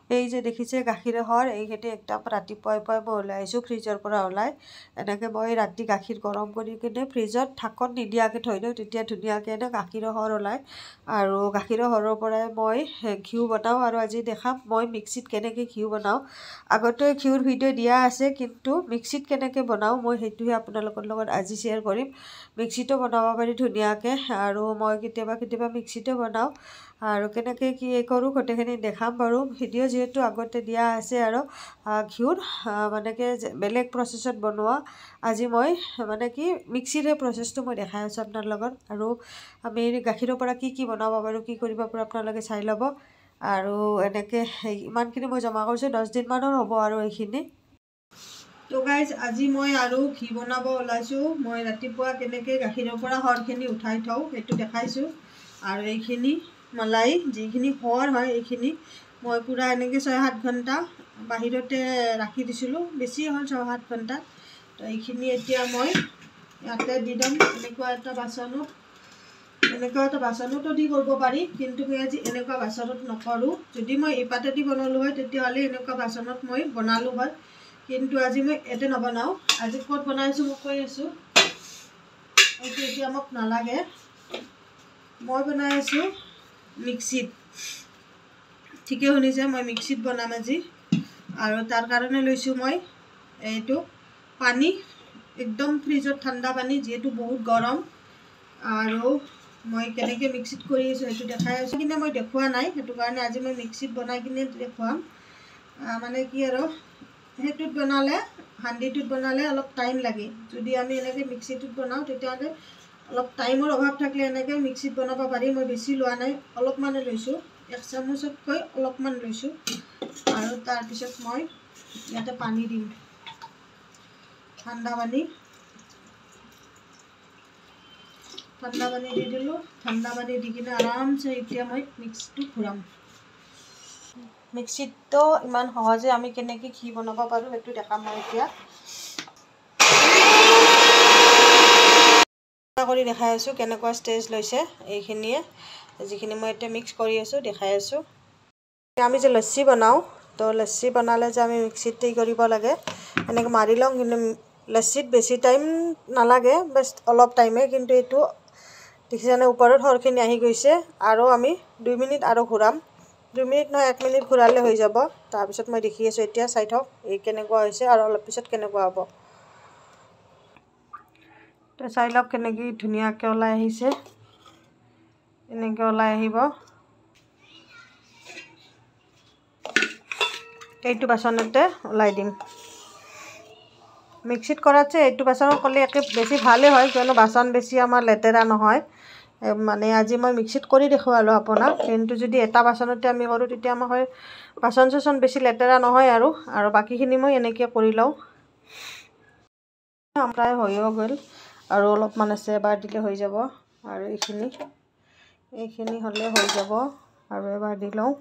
এই যে দেখিছে গাখীৰৰ সৰ এইখিনি একদম ৰাতিপুৱাই পুৱাই মই ওলাইছোঁ ফ্ৰিজৰ পৰা ওলাই এনেকৈ মই ৰাতি গাখীৰ গৰম কৰি কিনে ফ্ৰিজত ঢাকন নিদিয়াকৈ থৈ দিওঁ তেতিয়া ধুনীয়াকৈ গাখীৰৰ সৰ ওলায় আৰু গাখীৰৰ সৰৰ পৰাই মই ঘিউ বনাওঁ আৰু আজি দেখাম মই মিক্সিত কেনেকৈ ঘিউ বনাওঁ আগতে ঘিউৰ ভিডিঅ' দিয়া আছে কিন্তু মিক্সিত কেনেকৈ বনাওঁ মই সেইটোহে আপোনালোকৰ লগত আজি শ্বেয়াৰ কৰিম মিক্সিতো বনাব পাৰি ধুনীয়াকৈ আৰু মই কেতিয়াবা মিক্সিতে বনাওঁ আৰু কেনেকৈ কি কৰোঁ গোটেইখিনি দেখাম বাৰু ভিডিঅ' যিহেতু আগতে দিয়া আছে আৰু ঘিউৰ মানে কি বেলেগ প্ৰচেছত বনোৱা আজি মই মানে কি মিক্সিৰে প্ৰচেছটো মই দেখাই আছোঁ আপোনাৰ লগত আৰু আমি গাখীৰৰ পৰা কি বনাব পাৰোঁ কি কৰিব পাৰোঁ আপোনালোকে চাই ল'ব আৰু এনেকৈ ইমানখিনি মই জমা কৰিছোঁ 10 দিনমানৰ হ'ব আৰু এইখিনি তো গাইজ আজি মই আৰু ঘি বনাব ওলাইছোঁ মই ৰাতিপুৱা কেনেকৈ গাখীৰৰ পৰা সৰখিনি উঠাই থওঁ সেইটো দেখাইছোঁ আৰু এইখিনি মলাই যিখিনি সৰ হয় এইখিনি মই পূৰা এনেকৈ 6-7 ঘণ্টা বাহিৰতে ৰাখি দিছিলোঁ বেছি হ'ল 6-7 ঘণ্টা তো এইখিনি এতিয়া মই ইয়াতে দি দিম এনেকুৱা এটা বাচনতো দি কৰিব পাৰি কিন্তু মই আজি এনেকুৱা বাচনত নকৰোঁ যদি মই এপাতেদি বনালোঁ হয় তেতিয়াহ'লে এনেকুৱা বাচনত মই বনালোঁ হয় কিন্তু আজি মই ইয়াতে নবনাওঁ আজি ক'ত বনাইছোঁ মই কৈ আছোঁ এইটো এতিয়া মোক নালাগে মই বনাই আছোঁ মিক্সিত ঠিকে শুনিছে মই মিক্সিত বনাম আজি আৰু তাৰ কাৰণে লৈছোঁ মই এইটো পানী একদম ফ্ৰিজত ঠাণ্ডা পানী যিহেতু বহুত গৰম আৰু মই কেনেকৈ মিক্সিত কৰি আছোঁ সেইটো দেখাই আছোঁ কিন্তু মই দেখুওৱা নাই সেইটো কাৰণে আজি মই মিক্সিত বনাই কিনে দেখুৱাম মানে কি আৰু সেইটোত বনালে হাণ্ডিটোত বনালে অলপ টাইম লাগে যদি আমি এনেকৈ মিক্সিটোত বনাওঁ তেতিয়াহ'লে অলপ টাইমৰ অভাৱ থাকিলে এনেকৈ মিক্সিত বনাব পাৰি মই বেছি লোৱা নাই অলপমানে লৈছোঁ 1 চামুচতকৈ অলপমান লৈছোঁ আৰু তাৰপিছত মই ইয়াতে পানী দিম ঠাণ্ডা পানী দি দিলোঁ ঠাণ্ডা পানী দি কিনে আৰামছে এতিয়া মই মিক্সিটো ঘূৰাম মিক্সিতো ইমান সহজে আমি কেনেকৈ ঘি বনাব পাৰোঁ সেইটো দেখাম মই এতিয়া কৰি দেখাই আছোঁ কেনেকুৱা ষ্টেজ লৈছে এইখিনিয়ে যিখিনি মই এতিয়া মিক্স কৰি আছোঁ দেখাই আছোঁ আমি যে লচ্চি বনাওঁ তো লচ্চি বনালে যে আমি মিক্সিত কৰিব লাগে এনেকৈ মাৰি লওঁ কিন্তু লচ্চিত বেছি টাইম নালাগে বাছ অলপ টাইমে কিন্তু এইটো দেখিছেনে ওপৰত সৰখিনি আহি গৈছে আৰু আমি 2 মিনিট আৰু ঘূৰাম 2 মিনিট নহয় 1 মিনিট ঘূৰালে হৈ যাব তাৰপিছত মই দেখি আছোঁ এতিয়া চাই থওক এই কেনেকুৱা হৈছে আৰু অলপ পিছত কেনেকুৱা হ'ব তো চাই লওক কেনেকৈ ধুনীয়াকৈ ওলাই আহিছে এনেকৈ ওলাই আহিব এইটো বাচনতে ওলাই দিম মিক্সিত কৰাতছে এইটো বাচনত কৰিলে একে বেছি ভালেই হয় কিয়নো বাচন বেছি আমাৰ লেতেৰা নহয় মানে আজি মই মিক্সিত কৰি দেখুৱালোঁ আপোনাক কিন্তু যদি এটা বাচনতে আমি কৰোঁ তেতিয়া আমাৰ হয় বাচন চাচন বেছি লেতেৰা নহয় আৰু বাকীখিনি মই এনেকৈ কৰি লওঁ প্ৰায় হৈও গ'ল আৰু অলপমান আছে এবাৰ দিলে হৈ যাব আৰু এইখিনি হ'লে হৈ যাব আৰু এবাৰ দি লওঁ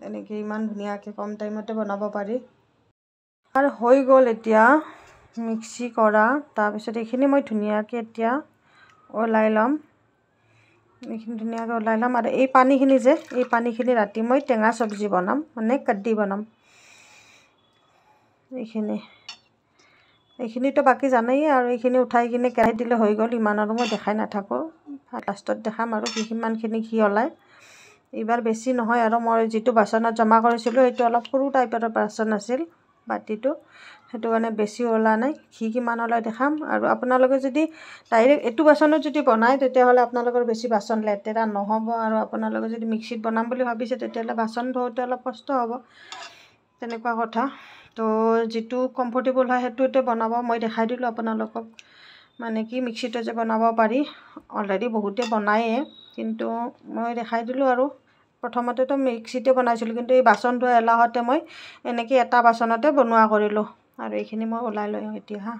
এনেকৈ ইমান ধুনীয়াকৈ কম টাইমতে বনাব পাৰি আৰু হৈ গ'ল এতিয়া মিক্সি কৰা তাৰপিছত এইখিনি মই ধুনীয়াকৈ এতিয়া ওলাই ল'ম এইখিনি ধুনীয়াকৈ ওলাই ল'ম আৰু এই পানীখিনি ৰাতি মই টেঙা চব্জি বনাম মানে কাদ্দি বনাম এইখিনিতো বাকী জানেই আৰু এইখিনি উঠাই কিনে কেৰাহীত দিলে হৈ গ'ল ইমান আৰু মই দেখাই নাথাকোঁ লাষ্টত দেখাম আৰু কিমানখিনি ঘি ওলায় এইবাৰ বেছি নহয় আৰু মই যিটো বাচনত জমা কৰিছিলোঁ সেইটো অলপ সৰু টাইপৰ বাচন আছিল বাতিটো সেইটো কাৰণে বেছি ওলোৱা নাই ঘি কিমান ওলাই দেখাম আৰু আপোনালোকে যদি ডাইৰেক্ট এইটো বাচনত যদি বনায় তেতিয়াহ'লে আপোনালোকৰ বেছি বাচন লেতেৰা নহ'ব আৰু আপোনালোকে যদি মিক্সিত বনাম বুলি ভাবিছে তেতিয়াহ'লে বাচন ধোওঁতে অলপ কষ্ট হ'ব তেনেকুৱা কথা তো যিটো কমফৰ্টেবল হয় সেইটোতে বনাব মই দেখাই দিলোঁ আপোনালোকক মানে কি মিক্সিতে যে বনাব পাৰি অলৰেডি বহুতে বনায়ে কিন্তু মই দেখাই দিলোঁ আৰু প্ৰথমতেতো মিক্সিতে বনাইছিলোঁ কিন্তু এই বাচন ধোৱা এলাহতে মই এনেকৈ এটা বাচনতে বনোৱা কৰিলোঁ আৰু এইখিনি মই ওলাই লৈ এতিয়া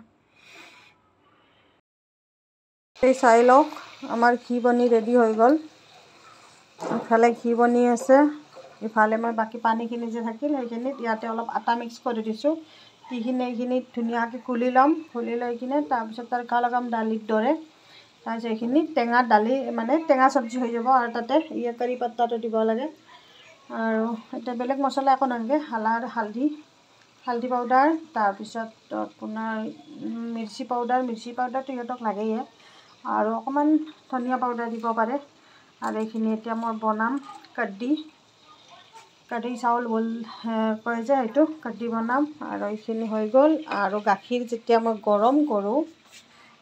এই চাই লওক আমাৰ ঘি বনি ৰেডি হৈ গ'ল ইফালে ঘি বনি আছে ইফালে মই বাকী পানীখিনি যে থাকিল সেইখিনিত ইয়াতে অলপ আটা মিক্স কৰি দিছোঁ এইখিনি ধুনীয়াকৈ খুলি ল'ম খুলি লৈ কিনে তাৰপিছত তড়কা লগাম দালিৰ দৰে তাৰপিছত এইখিনি টেঙা দালি মানে টেঙা চব্জি হৈ যাব আৰু তাতে কাৰি পাত্তাটো দিব লাগে আৰু এতিয়া বেলেগ মছলা একো নালাগে, হালধি পাউডাৰ, তাৰপিছত আপোনাৰ মিৰ্চি পাউডাৰটো সিহঁতক লাগেই, আৰু অকণমান ধনিয়া পাউডাৰ দিব পাৰে। আৰু এইখিনি এতিয়া মই বনাম কাড্ডি চাউল কয় যে সেইটো কাড্ডি বনাম। আৰু এইখিনি হৈ গ'ল। আৰু গাখীৰ যেতিয়া মই গৰম কৰোঁ,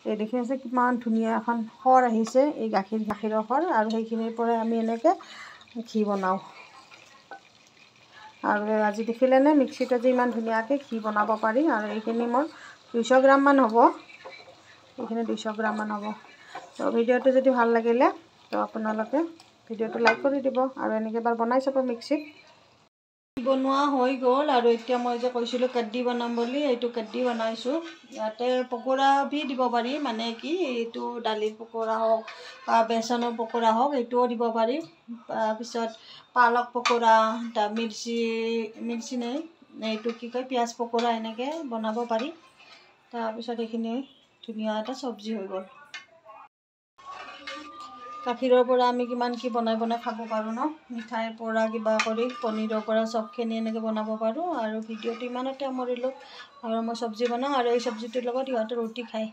এই দেখি আছে কিমান ধুনীয়া এখন সৰ আহিছে, এই গাখীৰৰ সৰ, আৰু সেইখিনিৰ পৰাই আমি এনেকৈ ঘি বনাওঁ। আৰু আজি দেখিলেনে মিক্সিত আজি ইমান ধুনীয়াকৈ ঘি বনাব পাৰি। আৰু এইখিনি মোৰ 200 গ্ৰামমান হ'ব, এইখিনি 200 গ্ৰামমান হ'ব। তো ভিডিঅ'টো যদি ভাল লাগিলে তো আপোনালোকে ভিডিঅ'টো লাইক কৰি দিব, আৰু এনেকৈ এবাৰ বনাই চাব মিক্সিত। বনোৱা হৈ গ'ল। আৰু এতিয়া মই যে কৈছিলোঁ কাড্ডি বনাম বুলি, এইটো কাড্ডি বনাইছোঁ। ইয়াতে পকোৰা ভি দিব পাৰি, মানে কি এইটো দালিৰ পকোৰা হওক বা বেচনৰ পকোৰা হওক, এইটোও দিব পাৰি। তাৰপিছত পালক পকোৰা, মিৰ্চি নাই, এইটো কি কয় পিঁয়াজ পকোৰা, এনেকৈ বনাব পাৰি। তাৰপিছত এইখিনি ধুনীয়া এটা চব্জি হৈ গ'ল। গাখীৰৰ পৰা আমি কিমান কি বনাই খাব পাৰোঁ ন, মিঠাইৰ পৰা কিবা কৰি পনীৰৰ পৰা চবখিনি এনেকৈ বনাব পাৰোঁ। আৰু ভিডিঅ'টো ইমানতে সামৰিলোঁ। আৰু মই চব্জি বনাওঁ, আৰু এই চব্জিটোৰ লগত ইহঁতে ৰুটি খায়।